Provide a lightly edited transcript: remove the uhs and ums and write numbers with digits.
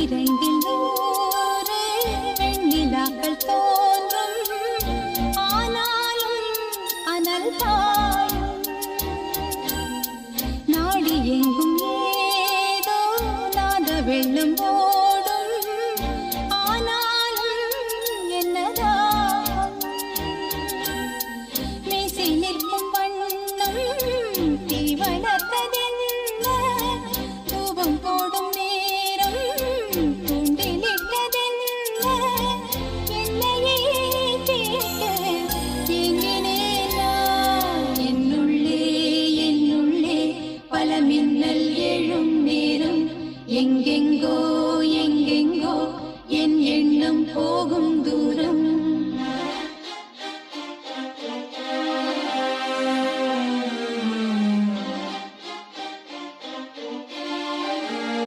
இரண்டில் நூறு வெண்ணிலாக்கள் தோன்றும் ஆனாலும் அனல் பாயும் நாடி எங்கும் ஏதோ நாத வெள்ளம் ஓடும் ஆனாலும் என்னதான் மீசை நிற்கும் வண்ணம் தீ வளர்த்ததென்ன தூபம் போடும் நேரம் தூண்டிலிட்டதென்ன என்னையே கேட்க ஏங்கினேன் நான் என்னுள்ளே பல மின்னல் எழும் நேரம் எங்கெங்கோ என் எண்ணம் போகும் தூரம்